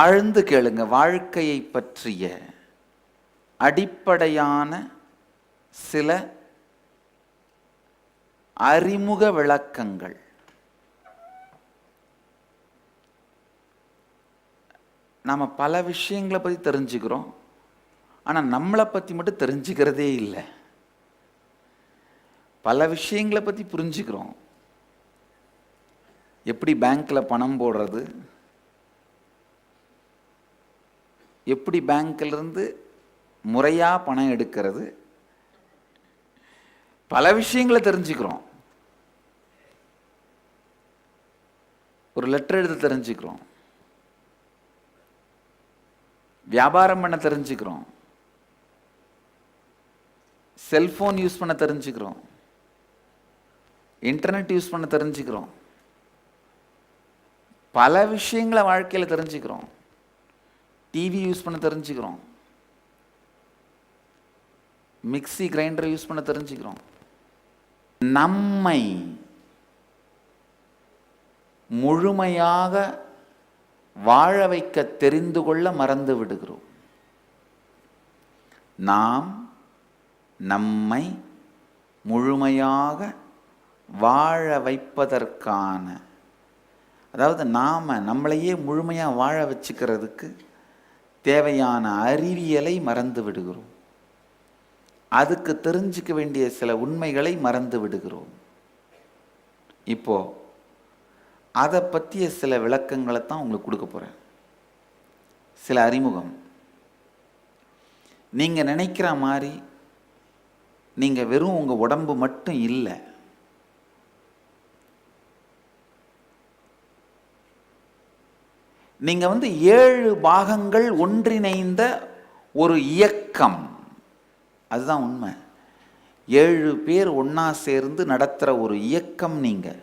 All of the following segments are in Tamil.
ஆழ்ந்து கேளுங்க. வாழ்க்கையை பற்றிய அடிப்படையான சில அறிமுக விளக்கங்கள். நாம் பல விஷயங்களை பற்றி தெரிஞ்சுக்கிறோம், ஆனால் நம்மளை பற்றி மட்டும் தெரிஞ்சுக்கிறதே இல்லை. பல விஷயங்களை பற்றி புரிஞ்சுக்கிறோம். எப்படி பேங்க்கில் பணம் போடுறது, எப்படி பேங்க்கிலிருந்து முறையாக பணம் எடுக்கிறது, பல விஷயங்களை தெரிஞ்சுக்கிறோம். ஒரு லெட்டர் எழுத தெரிஞ்சுக்கிறோம், வியாபாரம் பண்ண தெரிஞ்சுக்கிறோம், செல்போன் யூஸ் பண்ண தெரிஞ்சுக்கிறோம், இன்டர்நெட் யூஸ் பண்ண தெரிஞ்சுக்கிறோம், பல விஷயங்களை வாழ்க்கையில் தெரிஞ்சுக்கிறோம். டிவி யூஸ் பண்ண தெரிஞ்சுக்கிறோம், மிக்ஸி கிரைண்டர் யூஸ் பண்ண தெரிஞ்சுக்கிறோம். நம்மை முழுமையாக வாழ வைக்க தெரிந்து கொள்ள மறந்து விடுகிறோம். நாம் நம்மை முழுமையாக வாழ வைப்பதற்கான, அதாவது நாம் நம்மளையே முழுமையாக வாழ வச்சுக்கிறதுக்கு தேவையான அறிவியலை மறந்து விடுகிறோம். அதுக்கு தெரிஞ்சுக்க வேண்டிய சில உண்மைகளை மறந்து விடுகிறோம். இப்போ அதை பற்றிய சில விளக்கங்களை தான் உங்களுக்கு கொடுக்க போகிறேன். சில அறிமுகம். நீங்கள் நினைக்கிற மாதிரி நீங்கள் வெறும் உங்கள் உடம்பு மட்டும் இல்லை. நீங்கள் 7 பாகங்கள் ஒன்றிணைந்த ஒரு இயக்கம். அதுதான் உண்மை. 7 பேர் ஒன்றா சேர்ந்து நடத்துகிற ஒரு இயக்கம் நீங்கள்.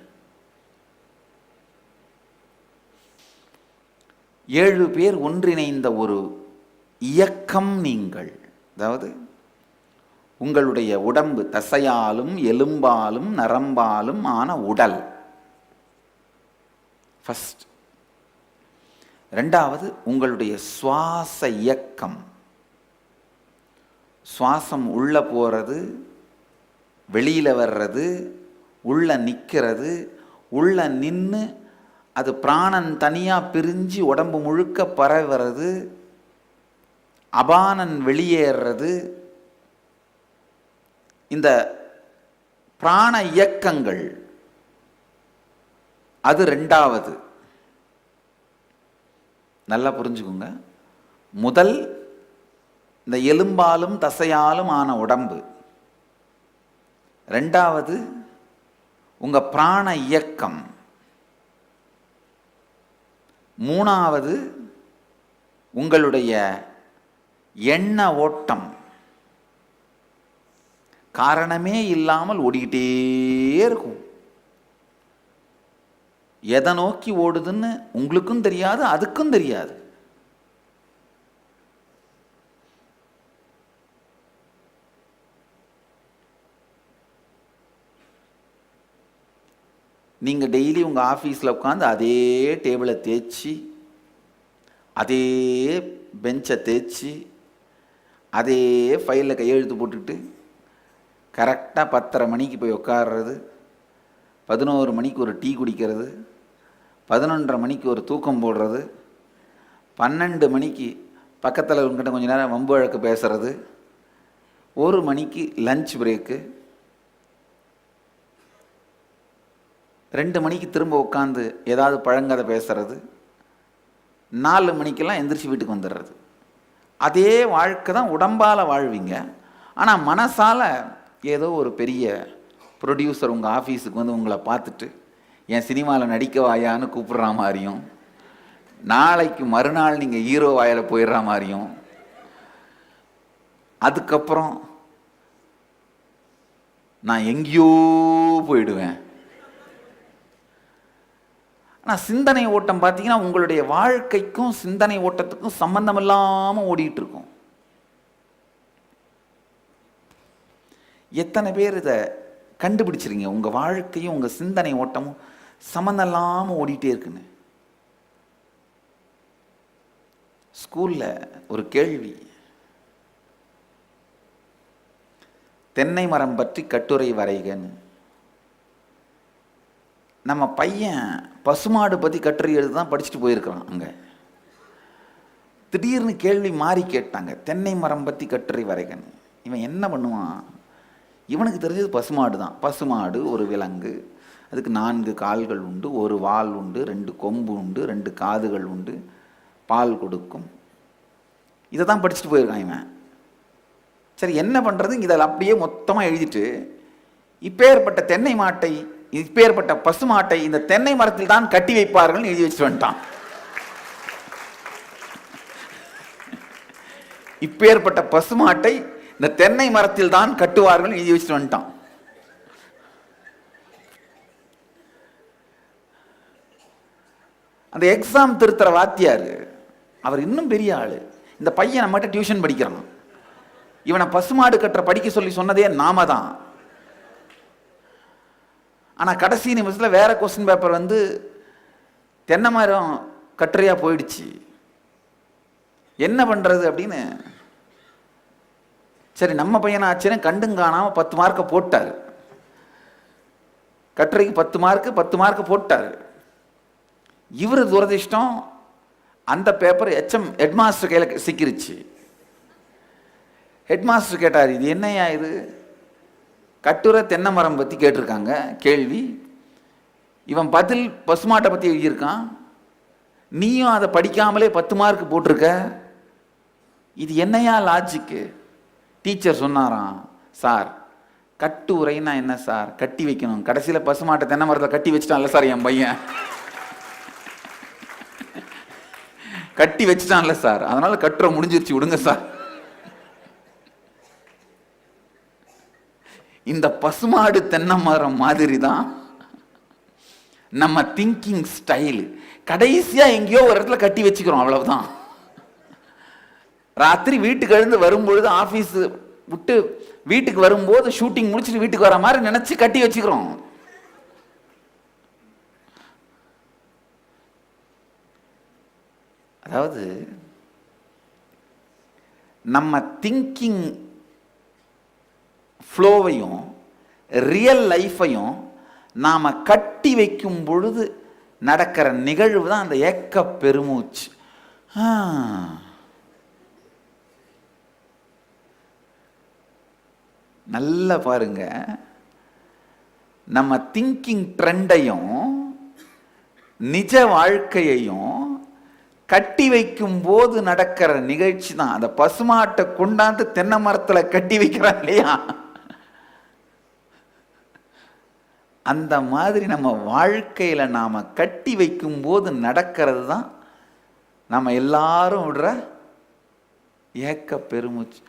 7 பேர் ஒன்றிணைந்த ஒரு இயக்கம் நீங்கள். அதாவது உங்களுடைய உடம்பு தசையாலும் எலும்பாலும் நரம்பாலும் ஆன உடல் ஃபர்ஸ்ட். ரெண்டாவது உங்களுடைய சுவாச இயக்கம். சுவாசம் உள்ள போகிறது, வெளியில் வர்றது, உள்ள நிற்கிறது, உள்ள நின்று அது பிராணன் தனியாக பிரிஞ்சு உடம்பு முழுக்க பரவுறது, அபானன் வெளியேறது. இந்த பிராண இயக்கங்கள் அது ரெண்டாவது. நல்லா புரிஞ்சுக்குங்க. முதல் இந்த எலும்பாலும் தசையாலும் ஆன உடம்பு. ரெண்டாவது உங்கள் பிராண இயக்கம். மூணாவது உங்களுடைய எண்ண ஓட்டம். காரணமே இல்லாமல் ஓடிக்கிட்டே இருக்கும். எதை நோக்கி ஓடுதுன்னு உங்களுக்கும் தெரியாது, அதுக்கும் தெரியாது. நீங்கள் டெய்லி உங்கள் ஆஃபீஸில் உட்காந்து அதே டேபிளை தேய்ச்சி, அதே பெஞ்சை தேய்ச்சி, அதே ஃபைலில் கையெழுத்து போட்டுக்கிட்டு கரெக்டாக 10:30 மணிக்கு போய் உட்கார்றது, 11 மணிக்கு ஒரு டீ குடிக்கிறது, 11:30 மணிக்கு ஒரு தூக்கம் போடுறது, 12 மணிக்கு பக்கத்தில் உங்ககிட்ட கொஞ்சம் நேரம் வம்பு வழக்கு பேசுறது, 1 மணிக்கு லஞ்ச் பிரேக்கு, 2 மணிக்கு திரும்ப உட்காந்து ஏதாவது பழங்கதை பேசுறது, 4 மணிக்கெல்லாம் எந்திரிச்சு வீட்டுக்கு வந்துடுறது. அதே வாழ்க்கை தான் உடம்பால் வாழ்வீங்க. ஆனால் மனசால் ஏதோ ஒரு பெரிய ப்ரொடியூசர் உங்கள் ஆஃபீஸுக்கு உங்களை பார்த்துட்டு என் சினிமாவில் நடிக்க வாயான்னு கூப்பிட்ற மாதிரியும், நாளைக்கு மறுநாள் நீங்கள் ஹீரோ வாயில் போயிடுற மாதிரியும், அதுக்கப்புறம் நான் எங்கேயோ போயிடுவேன். ஆனால் சிந்தனை ஓட்டம் பார்த்தீங்கன்னா உங்களுடைய வாழ்க்கைக்கும் சிந்தனை ஓட்டத்துக்கும் சம்பந்தம் இல்லாமல் ஓடிட்டு இருக்கும். எத்தனை பேர் இதை கண்டுபிடிச்சிருங்க? உங்கள் வாழ்க்கையும் உங்கள் சிந்தனை ஓட்டமும் சம்மந்தம் இல்லாமல் ஓடிட்டே இருக்குன்னு. ஸ்கூலில் ஒரு கேள்வி, தென்னை மரம் பற்றி கட்டுரை வரைகன்னு. நம்ம பையன் பசுமாடு பற்றி கட்டுரை எழுதி தான் படிச்சுட்டு போயிருக்கிறான். அங்கே திடீர்னு கேள்வி மாறி கேட்டாங்க, தென்னை மரம் பற்றி கட்டுரை வரைகன்னு. இவன் என்ன பண்ணுவான்? இவனுக்கு தெரிஞ்சது பசுமாடு தான். பசுமாடு ஒரு விலங்கு, அதுக்கு 4 கால்கள் உண்டு, ஒரு வால் உண்டு, 2 கொம்பு உண்டு, 2 காதுகள் உண்டு, பால் கொடுக்கும். இதை தான் படிச்சுட்டு போயிருக்கான் இவன். சரி, என்ன பண்ணுறது? இதில் அப்படியே மொத்தமாக எழுதிட்டு, இப்பேற்பட்ட தென்னை மாட்டை, இப்பேற்பட்ட பசுமாட்டை இந்த தென்னை மரத்தில் தான் கட்டி வைப்பார்கள் எழுதி வச்சுட்டு வந்துட்டான். இப்பேற்பட்ட பசுமாட்டை இந்த தென்னை மரத்தில் தான் கட்டுவார்கள் எழுதி வச்சுட்டு வந்துட்டான். அந்த எக்ஸாம் திருத்துற வாத்தியார், அவர் இன்னும் பெரிய ஆளு. இந்த பையன் நம்மகிட்ட டியூஷன் படிக்கிறான். இவனை பசுமாடு கட்டுற படிக்க சொல்லி சொன்னதே நாம தான். ஆனா கடைசி நிமிஷத்துல வேற கொஸ்டின் பேப்பர் வந்து தென்னை மரம் கட்டுரையா போயிடுச்சு. என்ன பண்றது அப்படின்னு, சரி நம்ம பையனை ஆச்சுன்னு கண்டும் காணாம 10 மார்க்கை போட்டார். கட்டுரைக்கு 10 மார்க்கு போட்டார். இவரு துரதிஷ்டம், அந்த பேப்பர் ஹெட்மாஸ்டர் கையில் சிக்கிருச்சு. ஹெட்மாஸ்டர் கேட்டார், இது என்னையா இது? கட்டுரை தென்னை மரம் பற்றி கேட்டிருக்காங்க கேள்வி, இவன் பதில் பசுமாட்டை பற்றி எழுதியிருக்கான், நீயும் அதை படிக்காமலே 10 மார்க் போட்டிருக்க, இது என்னையா லாஜிக்கு? டீச்சர் சொன்னாராம், சார் கட்டுரைன்னா என்ன சார்? கட்டி வைக்கணும். கடைசியில் பசுமாட்டை தென்னை மரத்தில் கட்டி வச்சுட்டான்ல சார் என் பையன், கட்டி வச்சுட்டான்ல சார், அதனால கட்டுரை முடிஞ்சிருச்சு, விடுங்க சார். இந்த பசுமாடு தென்னை மரம் மாதிரி தான் நம்ம திங்கிங் ஸ்டைல். கடைசியா எங்கேயோ ஒரு இடத்துல கட்டி வச்சுக்கிறோம், அவ்வளவுதான். ராத்திரி வீட்டுக்கு எழுந்து வரும்பொழுது, ஆபீஸ் விட்டு வீட்டுக்கு வரும்போது ஷூட்டிங் முடிச்சுட்டு வீட்டுக்கு வர மாதிரி நினைச்சு கட்டி வச்சுக்கிறோம். அதாவது நம்ம திங்கிங் ஃப்ளோவையும் ரியல் லைஃபையும் நாம கட்டி வைக்கும் பொழுது நடக்கிற நிகழ்வு தான் அந்த ஏக்க பெருமூச்சு. நல்லா பாருங்க, நம்ம திங்கிங் ட்ரெண்டையும் நிஜ வாழ்க்கையையும் கட்டி வைக்கும் போது நடக்கிற நிகழ்ச்சி தான். அந்த பசுமாட்டை கொண்டாந்து தென்னை மரத்துல கட்டி வைக்கிறான் இல்லையா, அந்த மாதிரி நம்ம வாழ்க்கையில நாம கட்டி வைக்கும் போது நடக்கிறது தான் நம்ம எல்லாரும் விடுற ஏக்க பெருமூச்சு.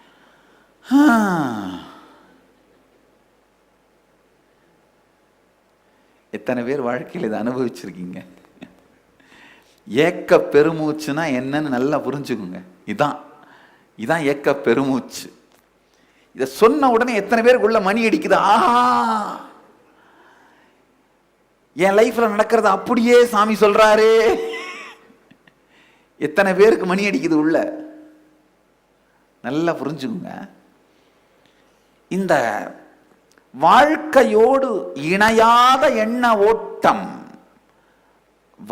எத்தனை பேர் வாழ்க்கையில் இதை அனுபவிச்சிருக்கீங்க? ஏக்க பெருமூச்சுனா என்னன்னு நல்லா புரிஞ்சுக்குங்க. இதான் ஏக்க பெருமூச்சு. இதை சொன்ன உடனே எத்தனை பேருக்குள்ள மணி அடிக்குது, ஆஹா என் லைஃப்ல நடக்கிறது அப்படியே சாமி சொல்றாரு. எத்தனை பேருக்கு மணி அடிக்குது உள்ள? நல்லா புரிஞ்சுக்குங்க. இந்த வாழ்க்கையோடு இணையாத எண்ண ஓட்டம்,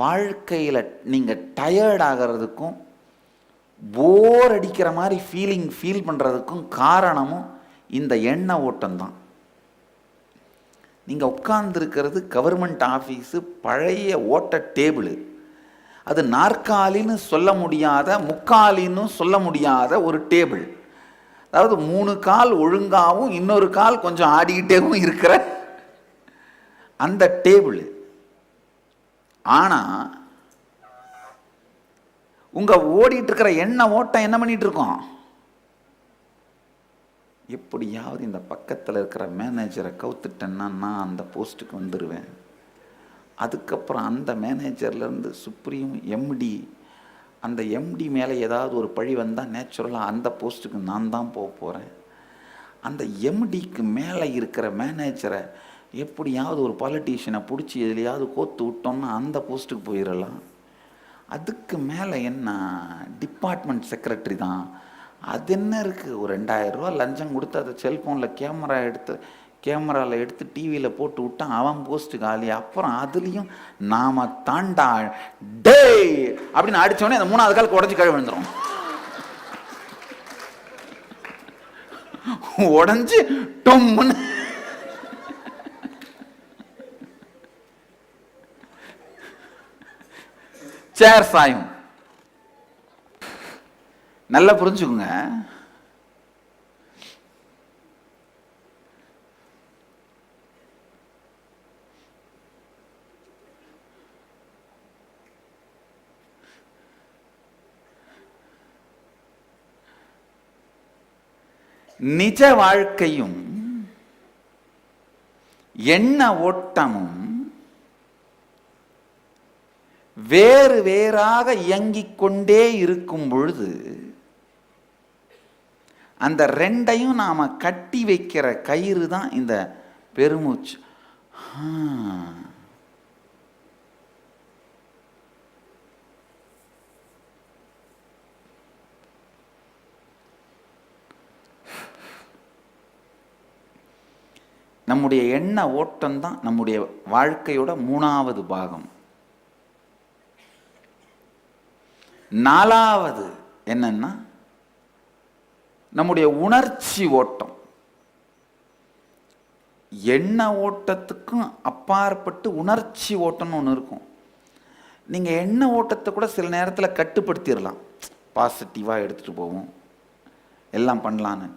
வாழ்க்கையில நீங்க டயர்ட் ஆகிறதுக்கும் போர் அடிக்கிற மாதிரி ஃபீல் பண்றதுக்கும் காரணமும் இந்த எண்ண ஓட்டம் தான். நீங்க உட்கார்ந்துருக்கிறது கவர்மெண்ட் ஆஃபீஸு, பழைய ஓட்ட டேபிள், அது நாற்காலின்னு சொல்ல முடியாத, முக்காலின்னு சொல்ல முடியாத ஒரு டேபிள். அதாவது 3 கால் ஒழுங்காகவும் இன்னொரு கால் கொஞ்சம் ஆடிக்கிட்டேவும் இருக்கிற அந்த டேபிள். ஆனா உங்க ஓடிட்டு இருக்கிற எண்ண ஓட்டம் என்ன பண்ணிட்டு இருக்கோம்? எப்படியாவது இந்த பக்கத்தில் இருக்கிற மேனேஜரை கவுத்துட்டேன்னா நான் அந்த போஸ்ட்டுக்கு வந்துடுவேன். அதுக்கப்புறம் அந்த மேனேஜர்லேருந்து சுப்ரீம் எம்டி, அந்த எம்டி மேலே ஏதாவது ஒரு பழி வந்தால் நேச்சுரலாக அந்த போஸ்ட்டுக்கு நான் தான் போக போகிறேன். அந்த எம்டிக்கு மேலே இருக்கிற மேனேஜரை எப்படியாவது ஒரு பாலிட்டிஷியனை பிடிச்சி எதுலையாவது கோத்து விட்டோம்னா அந்த போஸ்ட்டுக்கு போயிடலாம். அதுக்கு மேலே என்ன, டிபார்ட்மெண்ட் செக்ரட்டரி தான், அது என்ன இருக்குது, ஒரு 2000 ரூபா லஞ்சம் கொடுத்து அதை செல்ஃபோனில் கேமராவில் எடுத்து டிவியில் போட்டு விட்டான், அவன் போஸ்ட்டு காலி. அப்புறம் அதுலேயும் நாம தாண்டா டே அப்படின்னு அடித்தோடனே அந்த 3வது காலுக்கு உடஞ்சி கழுவி விழுந்துடும். உடஞ்சி டொம்முன்னு சேர் சாயும். நல்லா புரிஞ்சுக்குங்க, நிஜ வாழ்க்கையும் எண்ண ஓட்டமும் வேறு வேறாக இயங்கிக் கொண்டே இருக்கும் பொழுது அந்த ரெண்டையும் நாம கட்டி வைக்கிற கயிறு தான் இந்த பெருமூச்சு. நம்முடைய எண்ண ஓட்டம் தான் நம்முடைய வாழ்க்கையோட 3வது பாகம். 4வது என்னன்னா நம்முடைய உணர்ச்சி ஓட்டம். எண்ண ஓட்டத்துக்கும் அப்பாற்பட்டு உணர்ச்சி ஓட்டம்னு ஒன்று இருக்கும். நீங்கள் எண்ண ஓட்டத்தை கூட சில நேரத்தில் கட்டுப்படுத்திடலாம், பாசிட்டிவாக எடுத்துகிட்டு போவோம், எல்லாம் பண்ணலான்னு.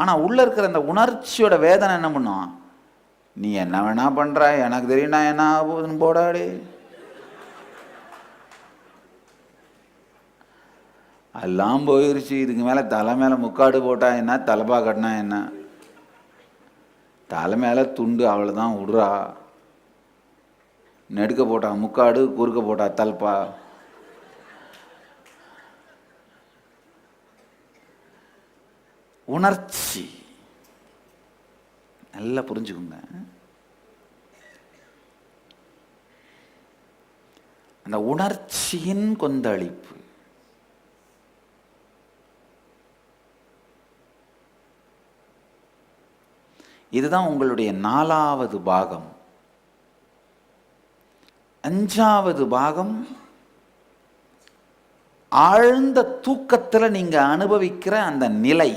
ஆனால் உள்ளே இருக்கிற அந்த உணர்ச்சியோட வேதனை என்ன பண்ணும், நீ என்ன வேணா பண்ணுற, எனக்கு தெரியும் நான் என்ன ஆகுதுன்னு போடாடே. எல்லாம் போயிருச்சு, இதுக்கு மேலே தலை மேலே முக்காடு போட்டா என்ன, தலைப்பா கட்டினா என்ன, தலை மேலே துண்டு அவ்வளோதான் விடுறா, நெடுக்க போட்டா முக்காடு, குறுக்க போட்டா தல்பா. உணர்ச்சி நல்லா புரிஞ்சுக்குங்க. அந்த உணர்ச்சியின் கொந்தளிப்பு, இதுதான் உங்களுடைய 4வது பாகம். 5வது பாகம் ஆழ்ந்த தூக்கத்தில் நீங்க அனுபவிக்கிற அந்த நிலை,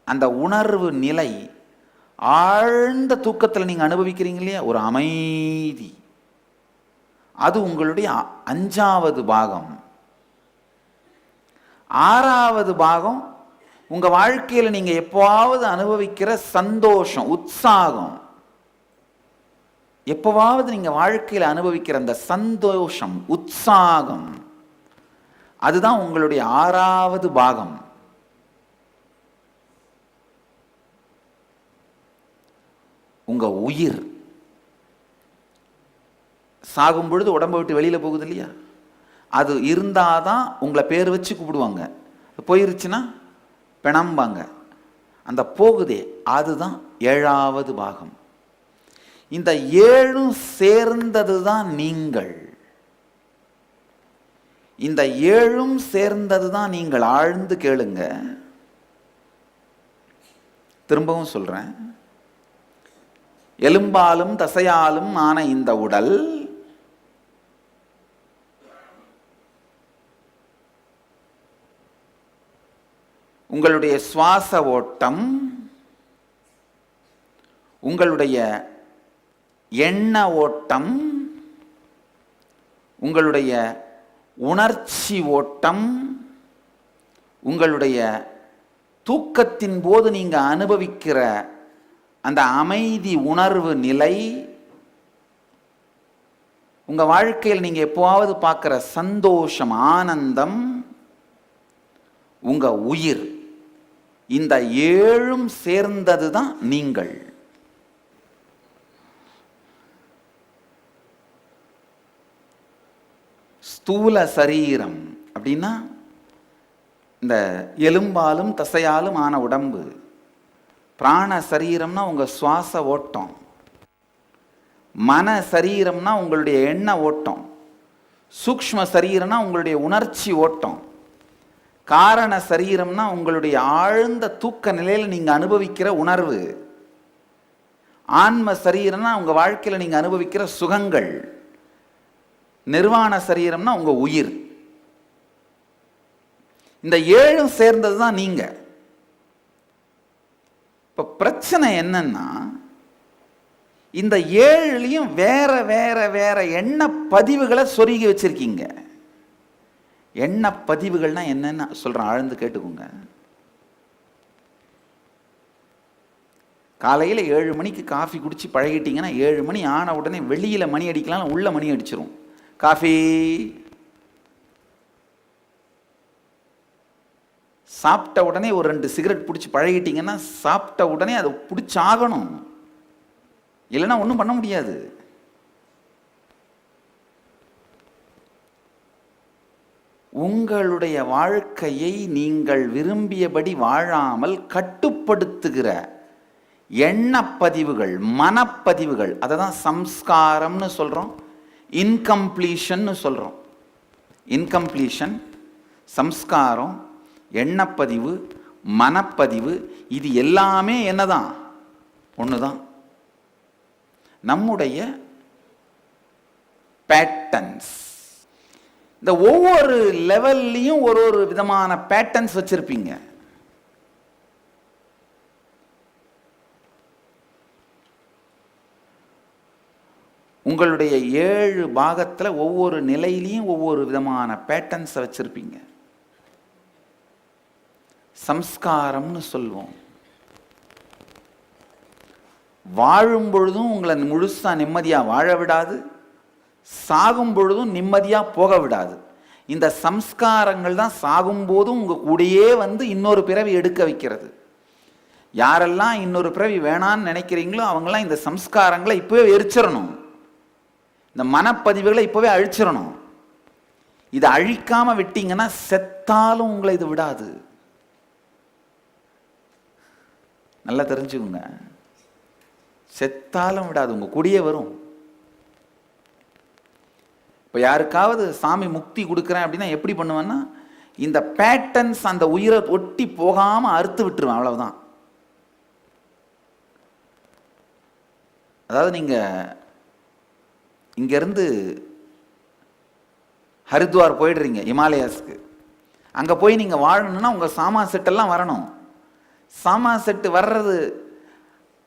அந்த உணர்வு நிலை. ஆழ்ந்த தூக்கத்தில் நீங்க அனுபவிக்கிறீங்க இல்லையா, ஒரு அமைதி, அது உங்களுடைய 5வது பாகம். 6வது பாகம் உங்க வாழ்க்கையில நீங்க எப்பவாவது அனுபவிக்கிற சந்தோஷம், உற்சாகம். எப்பவாவது நீங்க வாழ்க்கையில அனுபவிக்கிற அந்த சந்தோஷம், உற்சாகம், அதுதான் உங்களுடைய 6வது பாகம். உங்க உயிர் சாகும் பொழுது உடம்பை விட்டு வெளியில போகுது இல்லையா, அது இருந்தாதான் உங்களை பேர் வச்சு கூப்பிடுவாங்க. போயிருச்சுன்னா பிணம்பாங்க. அந்த போகுதே அதுதான் 7வது பாகம். இந்த 7ம் சேர்ந்தது தான் நீங்கள். இந்த 7ம் சேர்ந்தது தான் நீங்கள். ஆழ்ந்து கேளுங்க, திரும்பவும் சொல்றேன். எலும்பாலும் தசையாலும் ஆன இந்த உடல் உங்களுடைய சுவாச ஓட்டம், உங்களுடைய எண்ண ஓட்டம், உங்களுடைய உணர்ச்சி ஓட்டம், உங்களுடைய தூக்கத்தின் போது நீங்க அனுபவிக்கிற அந்த அமைதி உணர்வு நிலை, உங்க வாழ்க்கையில் நீங்க எப்போவாவது பார்க்கிற சந்தோஷம், ஆனந்தம், உங்க உயிர், இந்த 7ம் சேர்ந்தது தான் நீங்கள். ஸ்தூல சரீரம் அப்படின்னா இந்த எலும்பாலும் தசையாலும் ஆன உடம்பு. பிராண சரீரம்னா உங்க சுவாச ஓட்டம். மன சரீரம்னா உங்களுடைய எண்ண ஓட்டம். சூக்ஷ்ம சரீரம்னா உங்களுடைய உணர்ச்சி ஓட்டம், காரண சரீரம்னா உங்களுடைய ஆழ்ந்த தூக்க நிலையில் நீங்க அனுபவிக்கிற உணர்வு, ஆன்ம சரீரம்னா உங்க வாழ்க்கையில் நீங்க அனுபவிக்கிற சுகங்கள், நிர்வாண சரீரம்னா உங்க உயிர். இந்த 7 சேர்ந்தது தான் நீங்க. இப்ப பிரச்சனை என்னன்னா, இந்த 7லையும் வேற வேற வேற எண்ண பதிவுகளை சொருகி வச்சிருக்கீங்க. எண்ண பதிவுகள்னா என்னன்னு சொல்றேன், ஆழ்ந்து கேட்டுக்கோங்க. காலையில் 7 மணிக்கு காஃபி குடிச்சு பழகிட்டீங்கன்னா 7 மணி ஆன உடனே வெளியில மணி அடிக்கலாம், உள்ள மணி அடிச்சிரும். காஃபி சாப்பிட்ட உடனே ஒரு 2 சிகரெட் பிடிச்சி பழகிட்டீங்கன்னா சாப்பிட்ட உடனே அதை பிடிச்சாகணும், இல்லைன்னா ஒன்றும் பண்ண முடியாது. உங்களுடைய வாழ்க்கையை நீங்கள் விரும்பியபடி வாழாமல் கட்டுப்படுத்துகிற எண்ணப்பதிவுகள், மனப்பதிவுகள், அதை தான் சம்ஸ்காரம்னு சொல்றோம், இன்கம்ப்ளீஷன் சொல்றோம். இன்கம்ப்ளீஷன், சம்ஸ்காரம், எண்ணப்பதிவு, மனப்பதிவு, இது எல்லாமே என்னதான்? ஒண்ணுதான். நம்முடைய பேட்டர்ன்ஸ். இந்த ஒவ்வொரு லெவல்லையும் ஒரு ஒரு விதமான பேட்டர்ன்ஸ் வச்சிருப்பீங்க. உங்களுடைய 7 பாகத்தில் ஒவ்வொரு நிலையிலையும் ஒவ்வொரு விதமான பேட்டர்ன்ஸ் வச்சிருப்பீங்க. சம்ஸ்காரம்னு சொல்லுவோம். வாழும் பொழுதும் உங்களை முழுசா நிம்மதியா வாழ விடாது, சாகும் பொழுதும் நிம்மதியா போக விடாது. இந்த சம்ஸ்காரங்கள் தான் சாகும் போதும் உங்க கூடயே வந்து இன்னொரு பிறவி எடுக்க வைக்கிறது. யாரெல்லாம் இன்னொரு பிறவி வேணான்னு நினைக்கிறீங்களோ அவங்கெல்லாம் இந்த சம்ஸ்காரங்களை இப்பவே எரிச்சிடணும், இந்த மனப்பதிவுகளை இப்பவே அழிச்சிடணும். இதை அழிக்காம விட்டீங்கன்னா செத்தாலும் உங்களை இது விடாது. நல்லா தெரிஞ்சுக்குங்க, செத்தாலும் விடாது, உங்க கூடயே வரும். இப்போ யாருக்காவது சாமி முக்தி கொடுக்குறேன் அப்படின்னா எப்படி பண்ணுவேன்னா, இந்த பேட்டர்ன்ஸ் அந்த உயிரை ஒட்டி போகாம அறுத்து விட்டுருவேன், அவ்வளவுதான். அதாவது நீங்க இங்கேருந்து ஹரித்வார் போயிடுறீங்க, இமாலயாஸ்க்கு. அங்கே போய் நீங்கள் வாழணும்னா உங்கள் சாமான் செட்டெல்லாம் வரணும். சாமான் செட்டு வர்றது,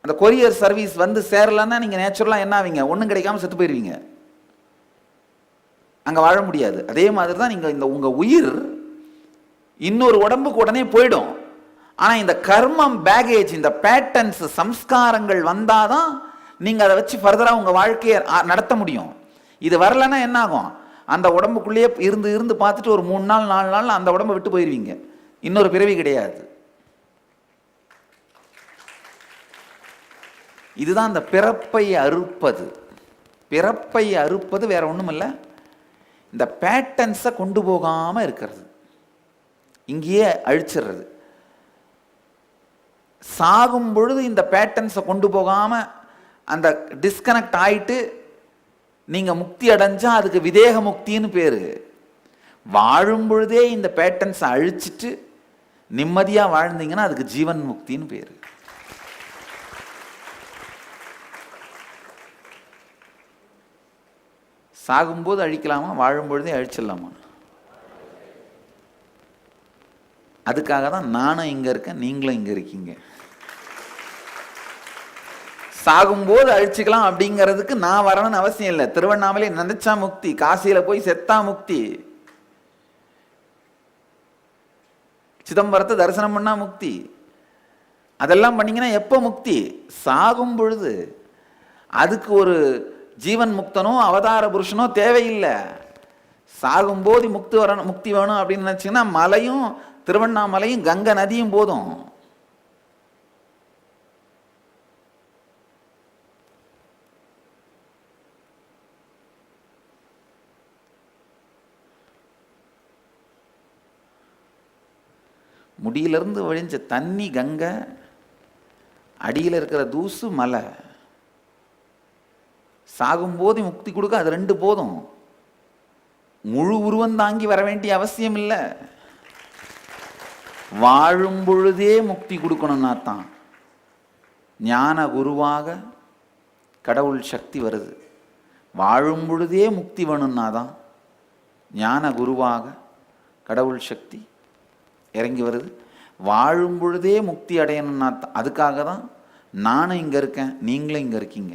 அந்த கொரியர் சர்வீஸ் வந்து சேரலன்னா நீங்கள் நேச்சுரலாக என்ன ஆவீங்க? ஒன்றும் கிடைக்காம செத்து போயிடுவீங்க, அங்கே வாழ முடியாது. அதே மாதிரி தான் நீங்கள் இந்த உங்கள் உயிர் இன்னொரு உடம்புக்கு உடனே போயிடும். ஆனால் இந்த கர்மம் பேகேஜ், இந்த பேட்டர்ன்ஸ், சம்ஸ்காரங்கள் வந்தாதான் நீங்கள் அதை வச்சு ஃபர்தராக உங்கள் வாழ்க்கையை நடத்த முடியும். இது வரலன்னா என்ன ஆகும்? அந்த உடம்புக்குள்ளேயே இருந்து இருந்து பார்த்துட்டு ஒரு 3 நாள் 4 நாள் அந்த உடம்பை விட்டு போயிடுவீங்க, இன்னொரு பிறவி கிடையாது. இதுதான் இந்த பிறப்பை அறுப்பது. பிறப்பை அறுப்பது வேற ஒன்றும் இல்லை, இந்த பேட்டர்ன்ஸை கொண்டு போகாமல் இருக்கிறது, இங்கேயே அழிச்சிடுறது. சாகும் பொழுது இந்த பேட்டர்ன்ஸை கொண்டு போகாமல் அந்த டிஸ்கனெக்ட் ஆயிட்டு நீங்க முக்தி அடைஞ்சா அதுக்கு விதேக முக்தின்னு பேரு. வாழும் பொழுதே இந்த பேட்டர்ன்ஸை அழிச்சிட்டு நிம்மதியா வாழ்ந்தீங்கன்னா அதுக்கு ஜீவன் முக்தின்னு பேரு. சாகும்போது அழிக்கலாமா, வாழும் பொழுதே அழிச்சிடலாமா? அதுக்காக தான் நானும் இங்க இருக்கேன், நீங்களும் இங்க இருக்கீங்க. சாகும்போது அழிச்சுக்கலாம் அப்படிங்கிறதுக்கு நான் வரணும்னு அவசியம் இல்லை. திருவண்ணாமலை நினைச்சா முக்தி, காசியில போய் செத்தா முக்தி, சிதம்பரத்தை தரிசனம் பண்ணா முக்தி. அதெல்லாம் பண்ணீங்கன்னா எப்போ முக்தி? சாகும் பொழுது. அதுக்கு ஒரு ஜீவன் முக்தனோ அவதார புருஷனோ தேவையில்லை. சாகும்போது முக்தி வேணும் அப்படின்னு நினைச்சீங்கன்னா மலையும் திருவண்ணாமலையும் கங்கை நதியும் போதும். முடியிலிருந்து வழிஞ்ச தண்ணி கங்கை, அடியில் இருக்கிற தூசு மலை. சாகும்போது முக்தி கொடுக்க அது 2 போதும். முழு உருவம் தாங்கி வர வேண்டிய அவசியம் இல்லை. வாழும் பொழுதே முக்தி கொடுக்கணும்னா தான் ஞான குருவாக கடவுள் சக்தி வருது. வாழும் பொழுதே முக்தி வேணும்னா தான் ஞான குருவாக கடவுள் சக்தி இறங்கி வருது. வாழும் பொழுதே முக்தி அடையணும்னா தான், அதுக்காக தான் நானும் இங்கே இருக்கேன், நீங்களும் இங்கே இருக்கீங்க.